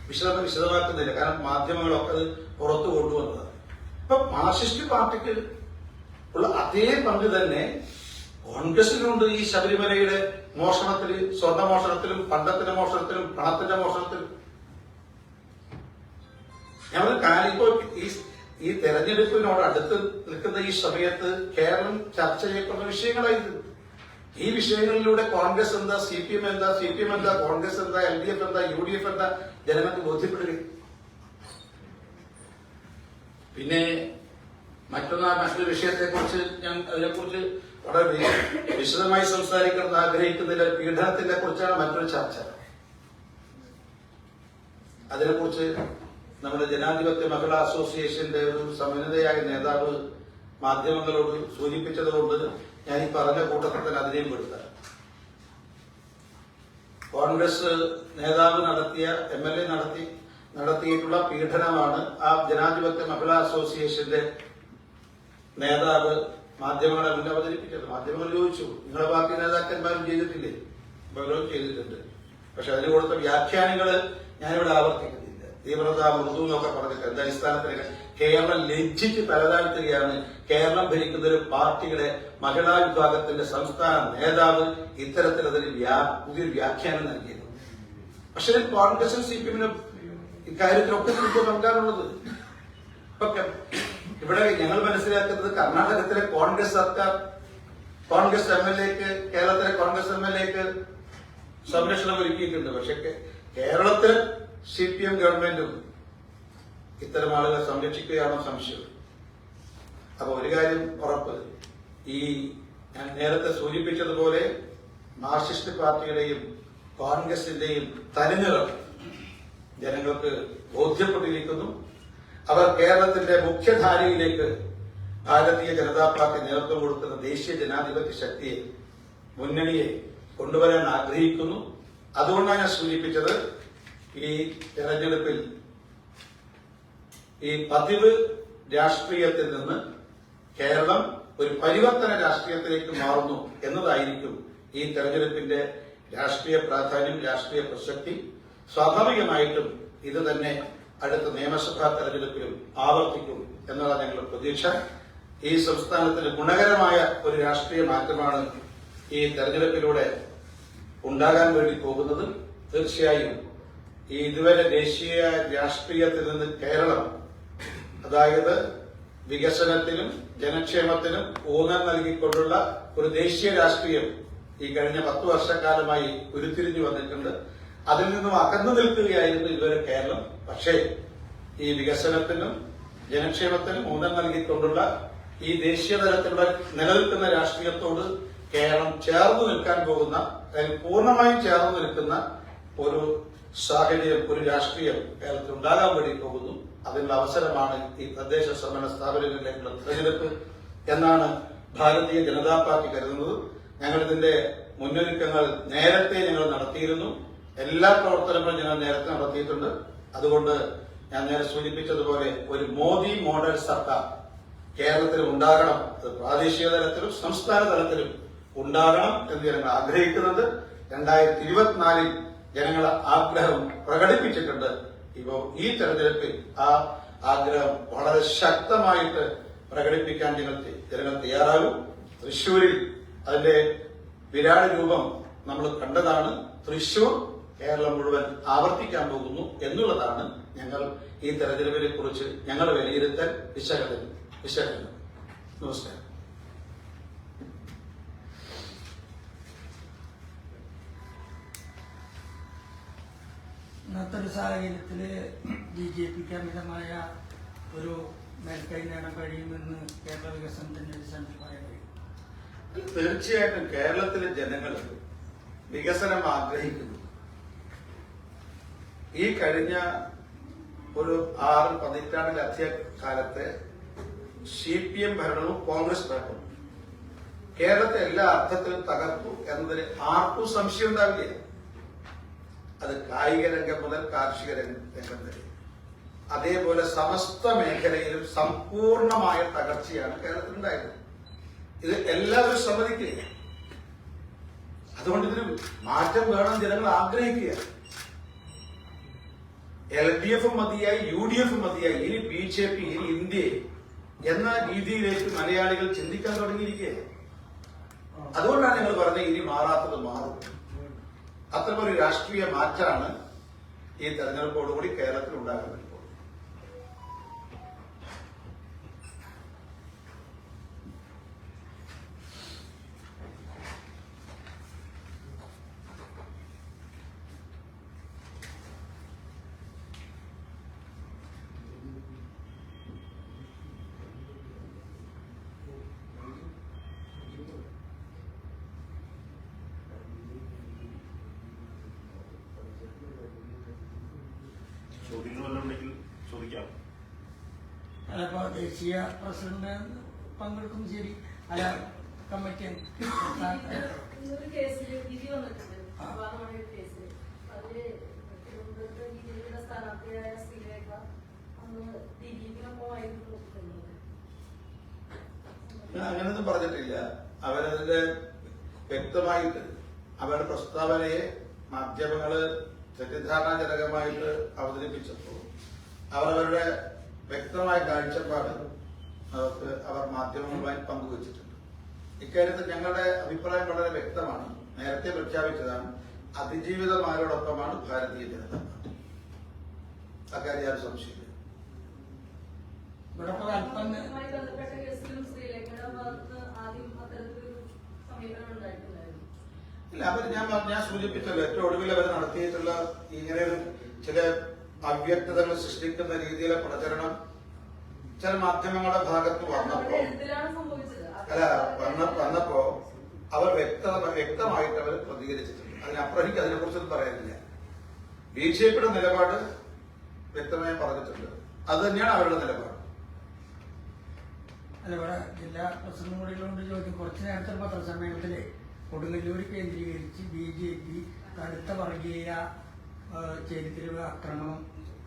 വിശദമാക്കുന്നില്ല, കാരണം മാധ്യമങ്ങളൊക്കെ അത് പുറത്തു കൊണ്ടുവന്നതാണ്. ഇപ്പൊ മാർക്സിസ്റ്റ് പാർട്ടിക്ക് ഉള്ള അതേ പങ്ക് തന്നെ കോൺഗ്രസിനുണ്ട് ഈ ശബരിമലയുടെ മോഷണത്തിൽ, സ്വർണ്ണ മോഷണത്തിലും, പണ്ടത്തിന്റെ മോഷണത്തിലും, പണത്തിന്റെ മോഷണത്തിലും. ഞങ്ങൾ ഇപ്പോൾ ഈ തെരഞ്ഞെടുപ്പിനോട് അടുത്ത് നിൽക്കുന്ന ഈ സമയത്ത് കേരളം ചർച്ച ചെയ്യപ്പെടുന്ന വിഷയങ്ങളായിരുന്നു. ഈ വിഷയങ്ങളിലൂടെ കോൺഗ്രസ് എന്താ, CPM എന്താ, കോൺഗ്രസ് എന്താ, LDF എന്താ, UDF എന്താ ജനങ്ങൾക്ക് ബോധ്യപ്പെടുക. പിന്നെ മറ്റൊരു വിഷയത്തെക്കുറിച്ച് ഞാൻ അതിനെക്കുറിച്ച് വളരെ വിശദമായി സംസാരിക്കണം ആഗ്രഹിക്കുന്നില്ല. പീഡനത്തിനെ കുറിച്ചാണ് മറ്റൊരു ചർച്ച. അതിനെക്കുറിച്ച് നമ്മുടെ ജനാധിപത്യ മഹിളാ അസോസിയേഷന്റെ ഒരു സമന്വിതയായ നേതാവ് മാധ്യമങ്ങളോട് സൂചിപ്പിച്ചതുകൊണ്ട് ഞാൻ ഈ പറഞ്ഞ കൂട്ടത്തിൽ തന്നെ അതിനെയും പെടുത്താം. കോൺഗ്രസ് നേതാവ് MLA നടത്തിയിട്ടുള്ള പീഡനമാണ് ആ ജനാധിപത്യ മഹിളാ അസോസിയേഷന്റെ നേതാവ് മാധ്യമങ്ങളെ മുന്നിൽ അവതരിപ്പിച്ചത്. മാധ്യമങ്ങൾ ചോദിച്ചു, നിങ്ങളുടെ പാർട്ടി നേതാക്കന്മാരും ചെയ്തിട്ടില്ലേ? പലരും ചെയ്തിട്ടുണ്ട്. പക്ഷെ അതിന് കൊടുത്ത വ്യാഖ്യാനങ്ങൾ ഞാനിവിടെ ആവർത്തിക്കുന്നില്ല. തീവ്രത, മൃദു എന്നൊക്കെ പറഞ്ഞിട്ട് എന്താ അടിസ്ഥാനത്തിൽ കേരളം ലജ്ജിച്ച് തലതാഴ്ത്തുകയാണ്. കേരളം ഭരിക്കുന്ന ഒരു പാർട്ടിയുടെ മഹിളാ വിഭാഗത്തിന്റെ സംസ്ഥാന നേതാവ് ഇത്തരത്തിൽ അതിന് പുതിയൊരു വ്യാഖ്യാനം നൽകിയത്. പക്ഷെ കോൺഗ്രസും CPM-നും ഇക്കാര്യത്തിലൊക്കെ നമുക്ക് പങ്കാണുള്ളത്. ഇവിടെ ഞങ്ങൾ മനസ്സിലാക്കുന്നത് കർണാടകത്തിലെ കോൺഗ്രസ് സർക്കാർ, കോൺഗ്രസ് MLA-ക്ക്, കേരളത്തിലെ കോൺഗ്രസ് MLA-ക്ക് സംരക്ഷണം ഒരുക്കിയിട്ടുണ്ട്. പക്ഷെ കേരളത്തിലെ CPM ഗവൺമെന്റും ഇത്തരം ആളുകളെ സംരക്ഷിക്കുകയാണോ സംശയം. അപ്പൊ ഒരു കാര്യം ഉറപ്പ്, ഞാൻ നേരത്തെ സൂചിപ്പിച്ചതുപോലെ മാർക്സിസ്റ്റ് പാർട്ടിയുടെയും കോൺഗ്രസിന്റെയും തനിനിറം ജനങ്ങൾക്ക് ബോധ്യപ്പെട്ടിരിക്കുന്നു. അവർ കേരളത്തിന്റെ മുഖ്യധാരയിലേക്ക് ഭാരതീയ ജനതാ പാർട്ടി നേതൃത്വം കൊടുക്കുന്ന ദേശീയ ജനാധിപത്യ ശക്തിയെ, മുന്നണിയെ കൊണ്ടുവരാൻ ആഗ്രഹിക്കുന്നു. അതുകൊണ്ടാണ് ഞാൻ സൂചിപ്പിച്ചത്, ഈ തെരഞ്ഞെടുപ്പിൽ ഈ പതിവ് രാഷ്ട്രീയത്തിൽ നിന്ന് കേരളം ഒരു പരിവർത്തന രാഷ്ട്രീയത്തിലേക്ക് മാറുന്നു എന്നതായിരിക്കും ഈ തെരഞ്ഞെടുപ്പിന്റെ രാഷ്ട്രീയ പ്രാധാന്യം, രാഷ്ട്രീയ പ്രസക്തി. സ്വാഭാവികമായിട്ടും ഇത് തന്നെ അടുത്ത നിയമസഭാ തെരഞ്ഞെടുപ്പിലും ആവർത്തിക്കും എന്നതാണ് ഞങ്ങളുടെ പ്രതീക്ഷ. ഈ സംസ്ഥാനത്തിന് ഗുണകരമായ ഒരു രാഷ്ട്രീയ മാറ്റമാണ് ഈ തെരഞ്ഞെടുപ്പിലൂടെ ഉണ്ടാകാൻ വേണ്ടി പോകുന്നത്. തീർച്ചയായും ഇതുവരെ ദേശീയ രാഷ്ട്രീയത്തിൽ നിന്ന് കേരളം, അതായത് വികസനത്തിനും ജനക്ഷേമത്തിനും ഊന്നൽ നൽകിക്കൊണ്ടുള്ള ഒരു ദേശീയ രാഷ്ട്രീയം ഈ കഴിഞ്ഞ 10 വർഷക്കാലമായി ഉരുത്തിരിഞ്ഞു വന്നിട്ടുണ്ട്. അതിൽ നിന്നും അകന്നു നിൽക്കുകയായിരുന്നു ഇതുവരെ കേരളം. പക്ഷേ ഈ വികസനത്തിനും ജനക്ഷേമത്തിനും ഊന്നൽ നൽകിക്കൊണ്ടുള്ള ഈ ദേശീയ തലത്തിലുള്ള നിലനിൽക്കുന്ന രാഷ്ട്രീയത്തോട് കേരളം ചേർന്ന് നിൽക്കാൻ പോകുന്ന, അല്ലെങ്കിൽ പൂർണ്ണമായും ചേർന്ന് നിൽക്കുന്ന ഒരു സാഹചര്യം, ഒരു രാഷ്ട്രീയം കേരളത്തിൽ ഉണ്ടാകാൻ വേണ്ടി പോകുന്നു. അതിനുള്ള അവസരമാണ് ഈ തദ്ദേശ സ്വയംഭരണ സ്ഥാപനങ്ങളിലേക്കുള്ള തെരഞ്ഞെടുപ്പ് എന്നാണ് ഭാരതീയ ജനതാ പാർട്ടി കരുതുന്നത്. ഞങ്ങളിതിന്റെ മുന്നൊരുക്കങ്ങൾ നേരത്തെ ഞങ്ങൾ നടത്തിയിരുന്നു. എല്ലാ പ്രവർത്തനങ്ങളും ഞങ്ങൾ നേരത്തെ നടത്തിയിട്ടുണ്ട്. അതുകൊണ്ട് ഞാൻ നേരെ സൂചിപ്പിച്ചതുപോലെ ഒരു മോദി മോഡൽ സർക്കാർ കേരളത്തിൽ ഉണ്ടാകണം. അത് പ്രാദേശിക തലത്തിലും സംസ്ഥാന തലത്തിലും ഉണ്ടാകണം എന്ന് ഞങ്ങൾ ആഗ്രഹിക്കുന്നുണ്ട്. 2024 ജനങ്ങൾ ആഗ്രഹം പ്രകടിപ്പിച്ചിട്ടുണ്ട്. ഇപ്പോൾ ഈ തെരഞ്ഞെടുപ്പിൽ ആ ആഗ്രഹം വളരെ ശക്തമായിട്ട് പ്രകടിപ്പിക്കാൻ ജനങ്ങൾ തയ്യാറാകും. തൃശ്ശൂരിൽ അതിന്റെ വിരാട് രൂപം നമ്മൾ കണ്ടതാണ്. തൃശ്ശൂർ കേരളം മുഴുവൻ ആവർത്തിക്കാൻ പോകുന്നു എന്നുള്ളതാണ് ഞങ്ങൾ ഈ തെരഞ്ഞെടുപ്പിനെ കുറിച്ച് ഞങ്ങൾ വിലയിരുത്തൽ വിശകലനം. നമസ്കാരം. ഇന്നത്തെ ഒരു സാഹചര്യത്തിൽ BJPക്ക് അമിതമായ ഒരു മേൽക്കൈ നേടാൻ കഴിയുമെന്ന് കേരള വികസനത്തിന്റെ അടിസ്ഥാനത്തിൽ പറയാൻ കഴിയും. തീർച്ചയായിട്ടും കേരളത്തിലെ ജനങ്ങൾ വികസനം ആഗ്രഹിക്കുന്നു. ഈ കഴിഞ്ഞ ഒരു 6 പതിറ്റാണ്ടിലധിക കാലത്തെ CPM ഭരണവും കോൺഗ്രസ് ഭരണവും കേരളത്തെ എല്ലാ അർത്ഥത്തിലും തകർത്തു എന്നതിന് ആർക്കും സംശയം ഉണ്ടാവില്ല. അത് കായിക രംഗം മുതൽ കാർഷിക രംഗം വരെ അതേപോലെ സമസ്ത മേഖലയിലും സമ്പൂർണമായ തകർച്ചയാണ് കേരളത്തിലുണ്ടായത്. ഇത് എല്ലാവരും സമ്മതിക്കുക. അതുകൊണ്ട് ഇതിന് മാറ്റം വേണം, ജനങ്ങൾ ആഗ്രഹിക്കുക. LDF മതിയായി, UDF മതിയായി, ഇനി BJP, ഇനി ഇന്ത്യ എന്ന രീതിയിലേക്ക് മലയാളികൾ ചിന്തിക്കാൻ തുടങ്ങിയിരിക്കുകയാണ്. അതുകൊണ്ടാണ് ഞങ്ങൾ പറഞ്ഞത് ഇനി മാറാത്തത് മാറും. അത്തരമൊരു രാഷ്ട്രീയ മാറ്റമാണ് ഈ തെരഞ്ഞെടുപ്പോടുകൂടി കേരളത്തിൽ ഉണ്ടാകുന്നത്. ചോദ്യങ്ങൾ വല്ലതും ഉണ്ടെങ്കിൽ ചോദിക്കാം. അല്ലപ്പോ ദേശീയ പ്രസിഡന്റ് പങ്കെടുക്കും ശരി, അല്ല കമ്മിറ്റി ഒരു കേസിൽ വിധി വന്നിട്ടുണ്ട്. വിവാദമായ കേസിൽ അതില് തിരുവനന്തപുരത്ത് BJPയുടെ സ്ഥാനാർത്ഥിയായ ശ്രീരേഖ അന്ന് ദിലീപിനൊപ്പമായിരുന്നു നോക്കുന്നത്. അങ്ങനെയൊന്നും പറഞ്ഞിട്ടില്ല. അവരതിന്റെ വ്യക്തമായിട്ട് അവരുടെ പ്രസ്താവനയെ മാധ്യമങ്ങള് തെറ്റിദ്ധാരണാജനകമായിട്ട് അവതരിപ്പിച്ചപ്പോൾ അവരവരുടെ വ്യക്തമായ കാഴ്ചപ്പാട് അവർ മാധ്യമങ്ങളുമായി പങ്കുവച്ചിട്ടുണ്ട്. ഇക്കാര്യത്തിൽ ഞങ്ങളുടെ അഭിപ്രായം വളരെ വ്യക്തമാണ്. നേരത്തെ പ്രഖ്യാപിച്ചതാണ്, അതിജീവിതമാരോടൊപ്പമാണ് ഭാരതീയ ജനതാ പാർട്ടി. അക്കാര്യം ആരും സംശയമില്ല. അതുമായി ബന്ധപ്പെട്ട കേസിലും ശ്രീരേഖയുടെ ഭാഗത്ത് ആദ്യം അത്തരത്തിലൊരു സമീപനം ഉണ്ടായിട്ടുണ്ടായിരുന്നു. ഇല്ല, അവർ ഞാൻ സൂചിപ്പിച്ചല്ലോ, ഏറ്റവും ഒടുവിൽ അവർ നടത്തിയിട്ടുള്ള ഇങ്ങനെ ഒരു ചില അവ്യക്തതകൾ സൃഷ്ടിക്കുന്ന രീതിയിലെ പ്രചരണം ചില മാധ്യമങ്ങളുടെ ഭാഗത്ത് വന്നപ്പോ വന്നപ്പോ അവർ വ്യക്തമായിട്ട് അവർ പ്രതികരിച്ചിട്ടുണ്ട്. അതിനപ്പുറം എനിക്ക് അതിനെക്കുറിച്ചൊന്നും പറയാനില്ല. BJPയുടെ നിലപാട് വ്യക്തമായി പറഞ്ഞിട്ടുണ്ട്. അത് തന്നെയാണ് അവരുടെ നിലപാട്. അല്ല, ഇവിടെ ജില്ലാ പ്രസിഡന്റ് കൂടിയുള്ളതുകൊണ്ട് ചോദിക്കും. കുറച്ചു നേരത്തെ പത്രസമ്മേളനത്തില് കൊടുങ്ങല്ലൂർ കേന്ദ്രീകരിച്ച് BJP കടുത്ത വർഗീയ ചേരിതിരിവ് ആക്രമണം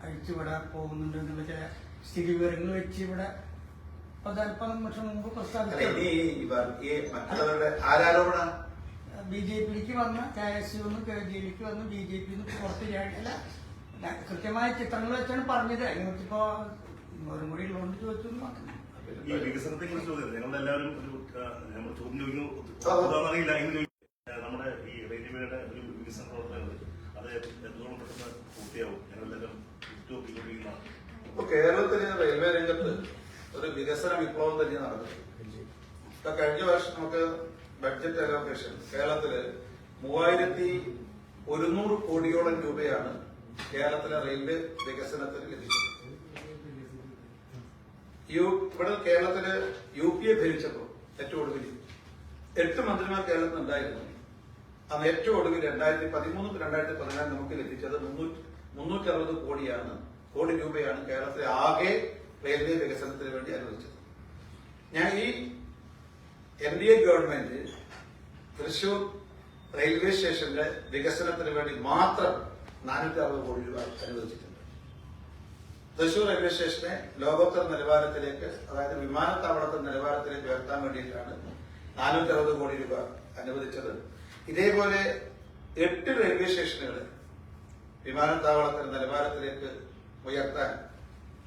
അഴിച്ചുവിടാൻ പോകുന്നുണ്ട് എന്നുള്ള ചില സ്ഥിതിവിവരങ്ങൾ വെച്ച് ഇവിടെ 40 വർഷം മുമ്പ് പ്രസ്താവിച്ചു. BJPയിലേക്ക് വന്ന KSU KJയിലേക്ക് വന്ന് BJP പുറത്ത് ചാടില്ല. കൃത്യമായ ചിത്രങ്ങൾ വെച്ചാണ് പറഞ്ഞത്. അതിനെക്കുറിച്ചിപ്പോ ഒരു കൂടി ഉള്ളതുകൊണ്ട് ചോദിച്ചു മാത്രം. ഈ വികസനത്തെ കുറിച്ച് ചോദ്യം ഞങ്ങളെല്ലാവരും ഒരു നമ്മൾ ചോദ്യം ചോദിക്കുന്നു. നമ്മുടെ ഈ റെയിൽവേയുടെ ഒരു വികസന പ്രവർത്തനങ്ങൾ അത് എത്രത്തോളം പെട്ടെന്ന് പൂർത്തിയാവും? ഞങ്ങളെല്ലാവരും ഇപ്പൊ കേരളത്തിലെ റെയിൽവേ രംഗത്ത് ഒരു വികസന വിപ്ലവം തന്നെ നടന്നു. ഇപ്പൊ കഴിഞ്ഞ വർഷം നമുക്ക് ബഡ്ജറ്റ് അലോക്കേഷൻ കേരളത്തില് 3100 കോടിയോളം രൂപയാണ് കേരളത്തിലെ റെയിൽവേ വികസനത്തിന് ലഭിച്ചത്. ഇവിടെ കേരളത്തില് UPA ഭരിച്ചപ്പോ ഏറ്റവും ഒടുവിൽ 8 മന്ത്രിമാർ കേരളത്തിൽ ഉണ്ടായിരുന്നു. അന്ന് ഏറ്റവും ഒടുവിൽ 2013-2014 നമുക്ക് ലഭിച്ചത് 360 കോടി രൂപയാണ് കേരളത്തിലെ ആകെ റെയിൽവേ വികസനത്തിന് വേണ്ടി അനുവദിച്ചത്. ഞാൻ ഈ NDA ഗവൺമെന്റ് തൃശൂർ റെയിൽവേ സ്റ്റേഷന്റെ വികസനത്തിന് വേണ്ടി മാത്രം 460 കോടി രൂപ അനുവദിച്ചിട്ടുണ്ട്. തൃശൂർ റെയിൽവേ സ്റ്റേഷനെ ലോകോത്തര നിലവാരത്തിലേക്ക്, അതായത് വിമാനത്താവളത്തിന്റെ നിലവാരത്തിലേക്ക് ഉയർത്താൻ വേണ്ടിയിട്ടാണ് 460 കോടി രൂപ അനുവദിച്ചത്. ഇതേപോലെ 8 റെയിൽവേ സ്റ്റേഷനുകളെ വിമാനത്താവളത്തിന്റെ നിലവാരത്തിലേക്ക് ഉയർത്താൻ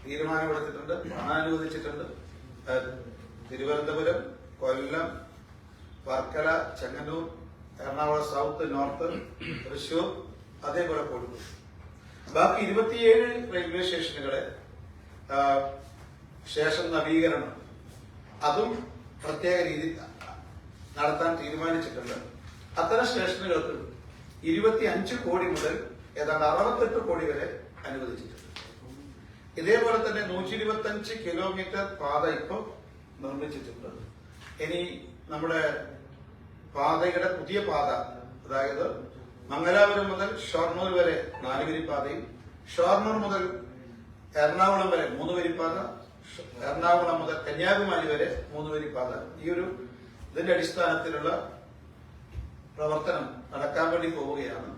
തീരുമാനമെടുത്തിട്ടുണ്ട്, പണം അനുവദിച്ചിട്ടുണ്ട്. തിരുവനന്തപുരം, കൊല്ലം, വർക്കല, ചെങ്ങന്നൂർ, എറണാകുളം സൗത്ത്, നോർത്ത്, തൃശൂർ, അതേപോലെ കോഴിക്കോട്. ബാക്കി 27 റെയിൽവേ സ്റ്റേഷനുകളെ സ്റ്റേഷൻ നവീകരണം അതും പ്രത്യേക രീതിയിൽ നടത്താൻ തീരുമാനിച്ചിട്ടുണ്ട്. അത്തരം സ്റ്റേഷനുകൾക്ക് 25 കോടി മുതൽ ഏതാണ്ട് 68 കോടി വരെ അനുവദിച്ചിട്ടുണ്ട്. ഇതേപോലെ തന്നെ 125 കിലോമീറ്റർ പാത ഇപ്പോൾ നിർമ്മിച്ചിട്ടുണ്ട്. ഇനി നമ്മുടെ പാതയുടെ പുതിയ പാത, അതായത് മംഗലാപുരം മുതൽ ഷൊർണൂർ വരെ 4 വരിപ്പാതയും ഷൊർണൂർ മുതൽ എറണാകുളം വരെ 3 വരിപ്പാത, എറണാകുളം മുതൽ കന്യാകുമാരി വരെ 3 വരിപ്പാത, ഇതിന്റെ അടിസ്ഥാനത്തിലുള്ള പ്രവർത്തനം നടക്കാൻ വേണ്ടി പോവുകയാണ്.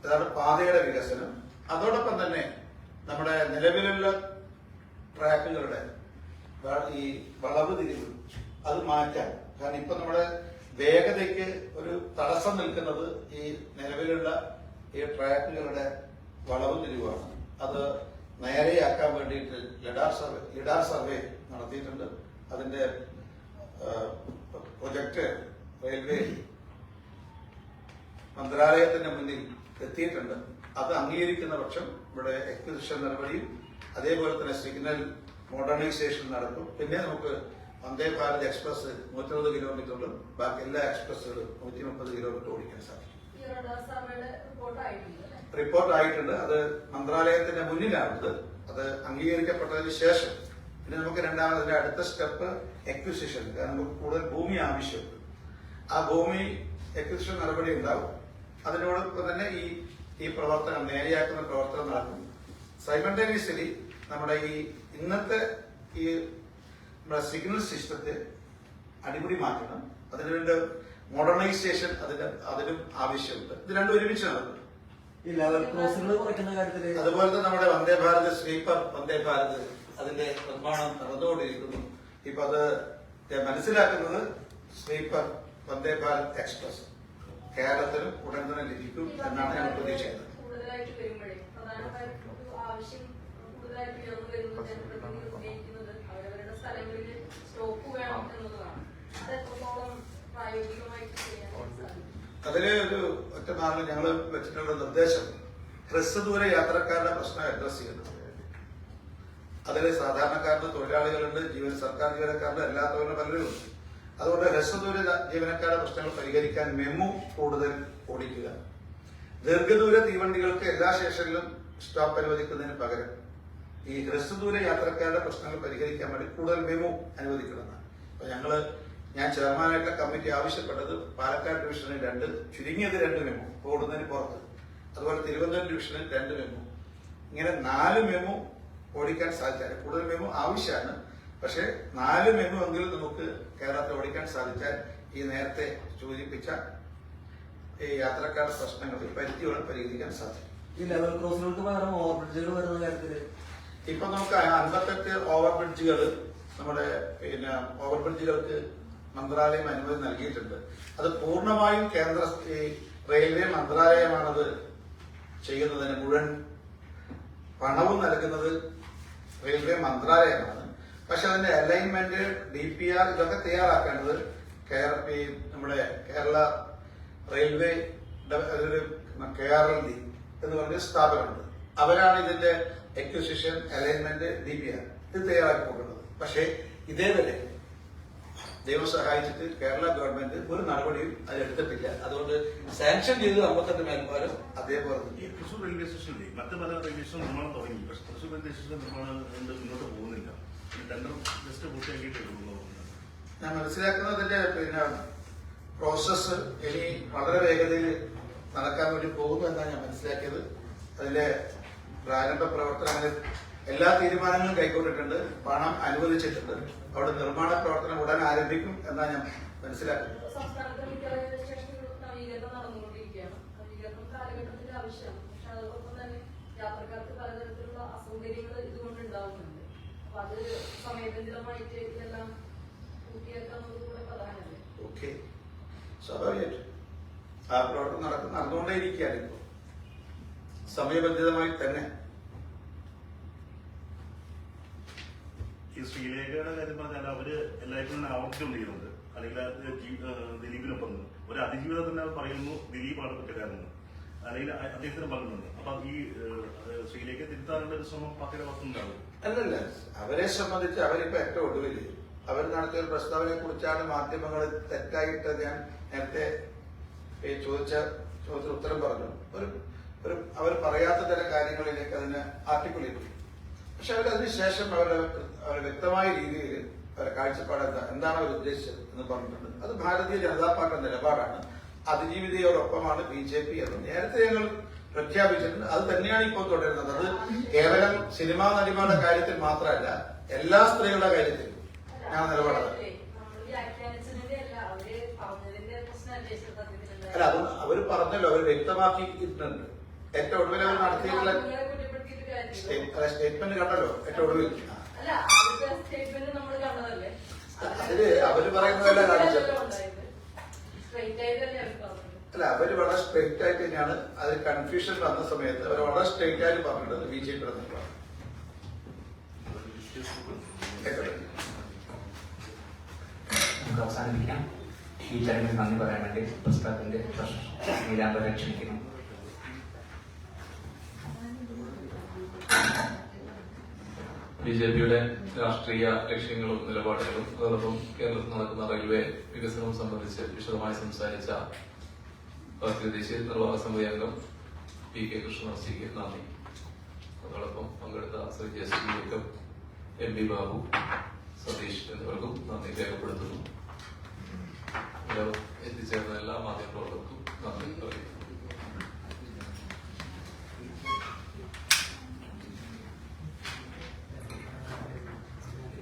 അതാണ് പാതയുടെ വികസനം. അതോടൊപ്പം തന്നെ നമ്മുടെ നിലവിലുള്ള ട്രാക്കുകളുടെ ഈ വളവ് തിരിവ് അത് മാറ്റാൻ. കാരണം ഇപ്പൊ നമ്മുടെ വേഗതയ്ക്ക് ഒരു തടസ്സം നിൽക്കുന്നത് ഈ നിലവിലുള്ള ഈ ട്രാക്കുകളുടെ വളവ് തിരിവാണ്. അത് നേരെയാക്കാൻ വേണ്ടിയിട്ട് ലിഡാർ സർവേ നടത്തിയിട്ടുണ്ട്. അതിന്റെ പ്രൊജക്ട് റെയിൽവേ മന്ത്രാലയത്തിന്റെ മുന്നിൽ എത്തിയിട്ടുണ്ട്. അത് അംഗീകരിക്കുന്ന പക്ഷം ഇവിടെ എക്വിസിഷൻ നടപടിയും അതേപോലെ തന്നെ സിഗ്നൽ മോഡേണൈസേഷൻ നടക്കും. പിന്നെ നമുക്ക് വന്ദേ ഭാരത് എക്സ്പ്രസ് 120 കിലോമീറ്ററിലും ബാക്കി എല്ലാ എക്സ്പ്രസ്സുകളും 130 കിലോമീറ്റർ ഓടിക്കാൻ സാധിക്കും. റിപ്പോർട്ട് ആയിട്ടുണ്ട്. അത് മന്ത്രാലയത്തിന്റെ മുന്നിലാണത്. അത് അംഗീകരിക്കപ്പെട്ടതിന് ശേഷം പിന്നെ നമുക്ക് രണ്ടാമതിന്റെ അടുത്ത സ്റ്റെപ്പ് എക്വിസിഷൻ. കാരണം നമുക്ക് കൂടുതൽ ഭൂമി ആവശ്യമുണ്ട്. ആ ഭൂമി എക്വിസിഷൻ നടപടി ഉണ്ടാവും. അതിനോടൊപ്പം തന്നെ ഈ പ്രവർത്തനം നേരെയാക്കുന്ന പ്രവർത്തനം നടക്കും. സൈമൾട്ടേനിയസ്ലി നമ്മുടെ ഇന്നത്തെ നമ്മുടെ സിഗ്നൽ സിസ്റ്റത്തെ അടിമുടി മാറ്റണം. അതിനുവേണ്ട മോഡേണൈസേഷൻ അതിനും ആവശ്യമുണ്ട്. ഇത് രണ്ടും ഒരുമിച്ച് നടക്കും. ഈ ലെവൽ ക്രോസുകൾ കുറയ്ക്കുന്ന കാര്യത്തില് അതുപോലെ തന്നെ നമ്മുടെ വന്ദേ ഭാരത് സ്ലീപ്പർ വന്ദേ ഭാരത് അതിന്റെ നിർമ്മാണം നടന്നുകൊണ്ടിരിക്കുന്നു. ഇപ്പൊ അത് മനസ്സിലാക്കുന്നത് സ്ലീപ്പർ വന്ദേ ഭാരത് എക്സ്പ്രസ് കേരളത്തിലും ഉടൻ തന്നെ ലഭിക്കും എന്നാണ് ഞാൻ പ്രതീക്ഷിക്കുന്നത്. കൂടുതലായിട്ട് വരുമ്പോഴേ പ്രധാനമായിട്ടും ആവശ്യം കൂടുതലായിട്ട് ഉയർന്നു വരുന്നത് ജനപ്രതിനിധികൾ ഉന്നയിക്കുന്നത് അവരവരുടെ സ്ഥലങ്ങളിൽ സ്റ്റോപ്പ് വേണം എന്നതാണ്. അത് എത്രത്തോളം പ്രായോഗികമായിട്ട് ചെയ്യാൻ സാധിക്കും? അതില് ഒരു ഒറ്റ നാളിൽ ഞങ്ങൾ വെച്ചിട്ടുള്ള നിർദ്ദേശം ഹ്രസ്വദൂര യാത്രക്കാരുടെ പ്രശ്നം അഡ്രസ് ചെയ്യുന്നത്. അതിൽ സാധാരണക്കാരുടെ തൊഴിലാളികളുണ്ട്, സർക്കാർ ജീവനക്കാരുടെ അല്ലാത്തവരുടെ പലരും ഉണ്ട്. അതുകൊണ്ട് ഹ്രസ്വദൂര ജീവനക്കാരുടെ പ്രശ്നങ്ങൾ പരിഹരിക്കാൻ മെമു കൂടുതൽ ഓടിക്കുക. ദീർഘദൂര തീവണ്ടികൾക്ക് എല്ലാ സ്റ്റേഷനിലും സ്റ്റോപ്പ് അനുവദിക്കുന്നതിന് പകരം ഈ ഹ്രസ്വദൂര യാത്രക്കാരുടെ പ്രശ്നങ്ങൾ പരിഹരിക്കാൻ വേണ്ടി കൂടുതൽ മെമു അനുവദിക്കണമെന്നാണ്. അപ്പൊ ഞാൻ ചെയർമാനായിട്ടുള്ള കമ്മിറ്റി ആവശ്യപ്പെട്ടത് പാലക്കാട് ഡിവിഷനിൽ 2, ചുരുങ്ങിയത് 2 മെമു ഓടുന്നതിന് പുറത്ത്, അതുപോലെ തിരുവനന്തപുരം ഡിവിഷനിൽ 2 മെമു, ഇങ്ങനെ 4 മെമു ഓടിക്കാൻ സാധിച്ചാൽ, കൂടുതൽ മെമു ആവശ്യമാണ്, പക്ഷെ 4 മെമു എങ്കിലും നമുക്ക് കേരളത്തിൽ ഓടിക്കാൻ സാധിച്ചാൽ ഈ നേരത്തെ സൂചിപ്പിച്ച ഈ യാത്രക്കാരുടെ പ്രശ്നങ്ങൾ പരിധിയോടെ പരിഹരിക്കാൻ സാധിക്കും. ഈ ലെവൽ ക്രോസുകൾക്ക് പകരം ഓവർബ്രിഡ്ജുകൾ വരുന്ന കാര്യത്തില് ഇപ്പൊ നമുക്ക് 58 ഓവർബ്രിഡ്ജുകൾ നമ്മുടെ ഓവർബ്രിഡ്ജുകൾക്ക് മന്ത്രാലയം അനുമതി നൽകിയിട്ടുണ്ട്. അത് പൂർണ്ണമായും റെയിൽവേ മന്ത്രാലയമാണത് ചെയ്യുന്നതിന് മുഴുവൻ പണവും നൽകുന്നത് റെയിൽവേ മന്ത്രാലയമാണ്. പക്ഷെ അതിന്റെ അലൈൻമെന്റ്, DPR ഇതൊക്കെ തയ്യാറാക്കേണ്ടത് നമ്മുടെ കേരള റെയിൽവേ KRLD എന്ന് പറഞ്ഞ സ്ഥാപനമുണ്ട്. അവരാണ് ഇതിന്റെ എക്വിസിഷൻ, അലൈൻമെന്റ്, DPR ഇത് തയ്യാറാക്കി കൊടുക്കുന്നത്. പക്ഷേ ഇതേവരെ ദൈവം സഹായിച്ചിട്ട് കേരള ഗവൺമെന്റ് ഒരു നടപടിയും അതിലെടുത്തിട്ടില്ല. അതുകൊണ്ട് സാങ്ഷൻ ചെയ്ത് 58 മേൽപ്പാലം അതേപോലെ തൃശൂർ റെയിൽവേ സ്റ്റേഷനിലെ മറ്റ് പല റെയിൽവേ സ്റ്റേഷൻ നിർമ്മാണം തുടങ്ങി. പക്ഷെ തൃശൂർ റെയിൽവേ സ്റ്റേഷൻ നിർമ്മാണം മുന്നോട്ട് പോകുന്നില്ല. ടെൻഡർ ജസ്റ്റ് പൂർത്തിയാക്കിയിട്ടേ ഞാൻ മനസ്സിലാക്കുന്നതിന്റെ പ്രോസസ്സ് ഇനി വളരെ വേഗതയിൽ നടക്കാൻ വേണ്ടി പോകുന്നു എന്നാണ് ഞാൻ മനസ്സിലാക്കിയത്. അതിലെ പ്രാരംഭ പ്രവർത്തനങ്ങളിൽ എല്ലാ തീരുമാനങ്ങളും കൈക്കൊണ്ടിട്ടുണ്ട്, പണം അനുവദിച്ചിട്ടുണ്ട്. അവിടെ നിർമ്മാണ പ്രവർത്തനം ഉടൻ ആരംഭിക്കും എന്നാണ് ഞാൻ മനസ്സിലാക്കുന്നത്. സംസ്ഥാനത്തെ മിക്ക റെയിൽവേ സ്റ്റേഷനുകളും നവീകരണം നടന്നുകൊണ്ടിരിക്കുകയാണ്. നവീകരണം കാലഘട്ടത്തിന്റെ ആവശ്യമാണ്. പക്ഷെ അതോടൊപ്പം തന്നെ യാത്രക്കാർക്ക് പലതരത്തിലുള്ള അസൗകര്യങ്ങൾ ഇതുകൊണ്ട് ഉണ്ടാവുന്നുണ്ട്. അപ്പൊ അത് സമയബന്ധിതമായിട്ട് ഇതെല്ലാം പൂർത്തിയാക്കാവുന്നത് കൂടെ പ്രധാനമല്ലേ? ഓക്കെ, സ്വാഭാവികമായിട്ടും ആ പ്രവർത്തനം നടന്നുകൊണ്ടേയിരിക്കുകയാണ്. ഇപ്പോൾ സമയബന്ധിതമായി തന്നെ ഈ ശ്രീലേഖയുടെ കാര്യം പറഞ്ഞാൽ അവര് എല്ലാവർക്കും ആവർത്തിച്ചുകൊണ്ടിരിക്കുന്നുണ്ട്. അല്ലെങ്കിൽ ദിലീപിനൊപ്പം ഒരു അതിജീവിതം തന്നെ പറയുന്നു ദിലീപാണ് കുറ്റക്കാരെന്ന്, അല്ലെങ്കിൽ അദ്ദേഹത്തിന് പറയുന്നുണ്ട്. അപ്പൊ ഈ ശ്രീലേഖ തിരുത്താനുള്ള ഒരു ശ്രമം പാർട്ടിയുടെ ഭാഗത്തുണ്ടാവും. അല്ലല്ല, അവരെ സംബന്ധിച്ച് അവരിപ്പോ ഏറ്റവും ഒടുവിൽ അവർ നടത്തിയ ഒരു പ്രസ്താവനയെ കുറിച്ചാണ് മാധ്യമങ്ങൾ തെറ്റായിട്ട് ഞാൻ നേരത്തെ ചോദിച്ച ഉത്തരം പറഞ്ഞു. ഒരു അവർ പറയാത്ത ചില കാര്യങ്ങളിലേക്ക് അതിനെ ആർട്ടിക്കുലേറ്റ് ചെയ്യും. പക്ഷെ അവരതിന് ശേഷം അവരുടെ വ്യക്തമായ രീതിയിൽ അവരുടെ കാഴ്ചപ്പാട് എന്താണ് അവർ ഉദ്ദേശിച്ചത് എന്ന് പറഞ്ഞിട്ടുണ്ട്. അത് ഭാരതീയ ജനതാ പാർട്ടിയുടെ നിലപാടാണ്. അതിജീവിതയോടൊപ്പമാണ് BJP എന്ന് നേരത്തെ ഞങ്ങൾ പ്രഖ്യാപിച്ചിട്ടുണ്ട്. അത് തന്നെയാണ് ഇപ്പോൾ തുടരുന്നത്. അത് കേവലം സിനിമാ നടിമാരുടെ കാര്യത്തിൽ മാത്രമല്ല, എല്ലാ സ്ത്രീകളുടെ കാര്യത്തിലും ഞാൻ നിലപാടാണ്. അല്ല, അത് അവർ പറഞ്ഞല്ലോ, അവർ വ്യക്തമാക്കിയിട്ടുണ്ട്. ഏറ്റവും ഒടുവിൽ അവർ നടത്തിയിട്ടുള്ള സ്റ്റേറ്റ്മെന്റ് കണ്ടല്ലോ. ഏറ്റവും ഒടുവിൽ അതില് അവര് പറയുന്നതല്ല കാണിച്ചത്. അല്ല, അവര് വളരെ സ്ട്രെയിറ്റ് ആയിട്ട് തന്നെയാണ്. അത് കൺഫ്യൂഷൻ വന്ന സമയത്ത് അവർ വളരെ സ്ട്രെയിറ്റ് ആയിട്ട് പറഞ്ഞിട്ടുണ്ട് BJP നമുക്ക് അവസാനിപ്പിക്കാം. ഈ ചടങ്ങിൽ നന്ദി പറയാൻ വേണ്ടി പ്രസ്ഥാനത്തിന്റെ നീലാംബരെ ക്ഷണിക്കുന്നു. BJP-യുടെ രാഷ്ട്രീയ ലക്ഷ്യങ്ങളും നിലപാടുകളും അതോടൊപ്പം കേരളത്തിൽ നടക്കുന്ന റെയിൽവേ വികസനവും സംബന്ധിച്ച് വിശദമായി സംസാരിച്ച ദേശീയ നിർവാഹക സമിതി അംഗം PK കൃഷ്ണദാസിക്ക് നന്ദി. അതോടൊപ്പം പങ്കെടുത്ത ശ്രീ ജയശ്രീക്കും MB ബാബു, സതീഷ് എന്നിവർക്കും നന്ദി രേഖപ്പെടുത്തുന്നു. എത്തിച്ചേർന്ന എല്ലാ മാധ്യമപ്രവർത്തകർക്കും നന്ദി.